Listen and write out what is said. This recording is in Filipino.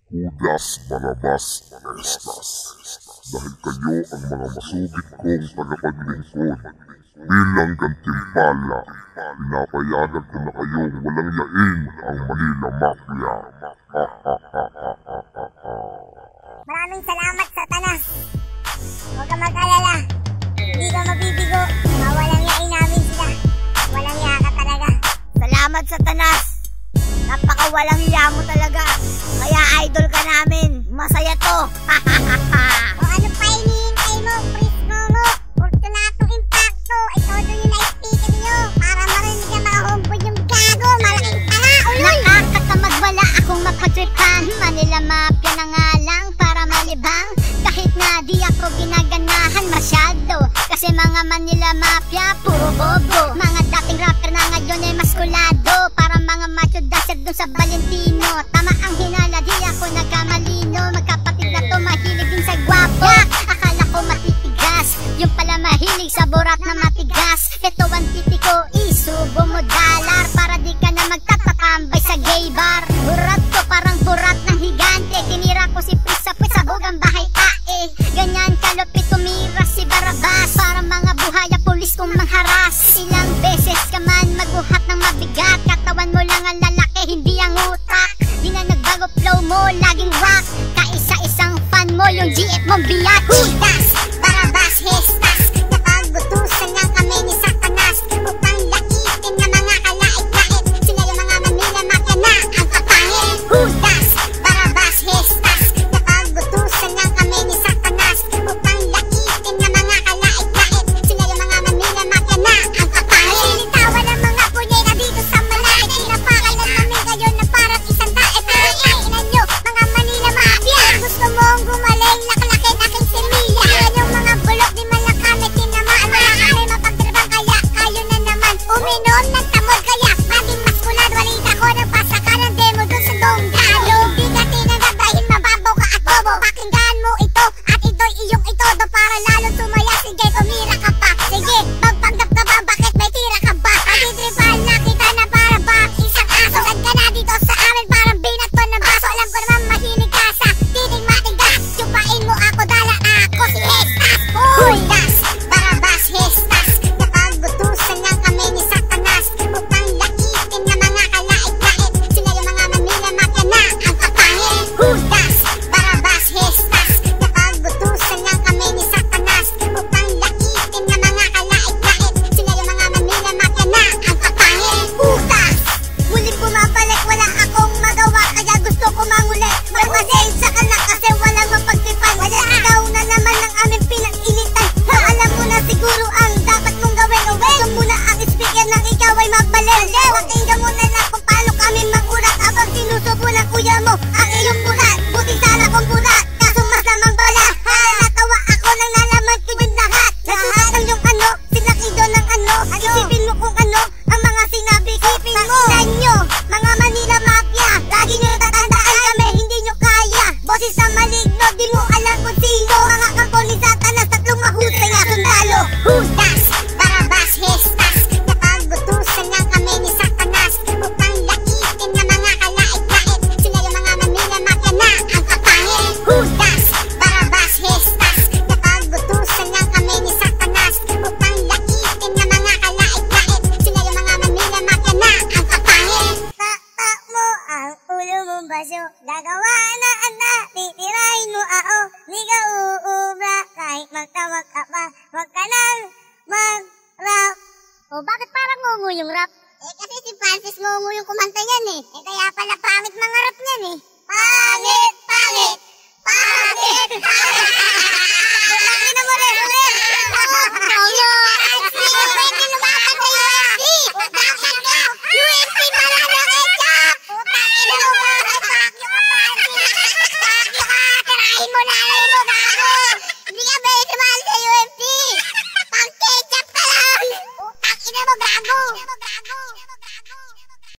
Judas Barrabas Manestas, dahil kayo ang mga masugid kong tagapaglingkod. Bilang gantimpala, pinapayagan ko na kayong walang yain ang Manila Mafia. Maraming salamat, Satanas. Huwag ka mag-alala. Hindi ka mabibigo. Walang yain namin sila. Walang iya ka talaga. Salamat, Satanas. Napaka-walang iya mo talaga. Kaya idol ka namin. Masaya to. O ano pa hinihintay mo, Prince Momo? Fortunato Impacto. Ay todo yung na-speaker niyo. Para marinig ang mga homeboy yung gago. Malaking tala, uloy. Nakakatamad, wala akong mapagtripan. Manila Mafia na nga lang para malibang. Kahit na di ako ginaganahan masyado. Kasi mga Manila Mafia, puro bobo. Mga dating rapper na ngayon ay maskulado. Para mga macho dasher dun sa Valentino. Tama ang hinala, di ako nagkamalino. Magkapatid na to, mahilig din sa gwapo. Akala ko matitigas, yung pala mahilig sa burat na matigas. Ito ang titi ko, isubo mo dollar. Para di ka na magtatatambay sa gay bar. Burat ko parang burat ng higante. Tinira ko si Prisa sa bugang bahay tae. Ganyan kalupit tumira si Barrabas. Para mga buhaya pulis kong mangharas. Ilang beses ka man magbuhat ng mabigat. Katawan mo lang ang lalaki, hindi ang utak. Di na nagbago flow mo, laging rock. Kaisa-isang fan mo, yung GF mong biyak. Judas Barrabas Hestas. Napagutusan lang kami ni Satanas. Upang lakitin na mga kalait-lait. Sila yung mga Manila Mafia na ang kapangit. Judas Barrabas Hestas. Napagutusan lang kami ni Satanas. Upang lakitin na mga kalait-lait. Sila yung mga Manila Mafia na ang kapangit. Lilitawan ang mga punyera dito sa Malay. Pinapakalan namin kayo na parang isang daet. Pinainan nyo mga Manila Mafia. Gusto mong gumaling, laklakin aking semilla. Yan yung mga bulok, di man lang kami tinamaan. Wala kami mapagdrabang kaya kayo na naman uminom ng tamod. Kaya maging maskulan, walita ko ng pasaka ng demo dun sa Donggalo. Di ka tinanggap dahil mababaw ka at bobo. Pakinggan mo ito at ito'y iyong itodo. Para lalong sumaya, sige tumira ka pa. Sige, magpanggap ka ba? Bakit may tira ka ba? Matitripal na kita na para ba isang aso. Saan ka na dito sa amin parang binaton ng baso. Alam ko naman mahilig ka sa tinig matigas. Chupain mo ako, dala ako si Hestas. Judas Barrabas Hestas. Napagutusan lang kami ni Satanas. Upang lakitin na mga kalait-lait. Sila yung mga Manila Mafia na ang kapangit. Judas Barrabas Hestas. Napagutusan lang kami ni Satanas. Upang lakitin na mga kalait-lait. Sila yung mga Manila Mafia na ang kapangit. Judas! Muling bumabalik, wala akong magawa. Kaya gusto ko mangulit. Magpasensya ka na kasi walang mapagtipan. Wala ikaw na naman ang aming pinag-ilitan. Alam mo na siguro ang dapat mong gawin. Gusto mo na ang speaker ng ikaw ay mabalil. Pakinggan mo na lang kung paano kami mag-urat. Abang sinusubo ng kuya mo ang iyong burat. Buti sana kung burat, kaso mas lamang bala. Natawa ako nang nalaman ko yung lahat. Lahat ng yung ano, sinakido ng ano. Isipin mo kung ano ang mga sinabi ko. Isipin mo nyo, mga Manila Mafia. Lagi nyo tatandaan kami, hindi nyo kaya. Boses sa maligno, di mo alam kung sino. Mga kampo ni Satanas, tatlong mahusay na sundalo. Judas Barrabas Hestas. Napagutusan lang kami ni Satanas. Upang lakitin na mga kalait-lait. Sila yung mga Manila Mafia na ang kapangit. Judas Barrabas Hestas. Napagutusan lang kami ni Satanas. Upang lakitin na mga kalait-lait. Sila yung mga Manila Mafia na ang kapangit. Tatak mo ang ulo mong baso. Gagawa na anda, titirahin mo ako. Di ka uubra kahit magtawag ka pa. Huwag ka nang mag-rap. O bakit parang ngungu yung rap? Kasi si Francis Momo yung kumanta niyan eh. Kaya pala pangit mga rap niyan eh. Pangit! Pangit! Pangit! Lagi na mo rin ulit! Ano? Pwede lumakan sa UFC! Bakit ka? UFC pala na ketchup! Putangin mo! Bakit yung Francis? Bakit ka? Tirahin mo na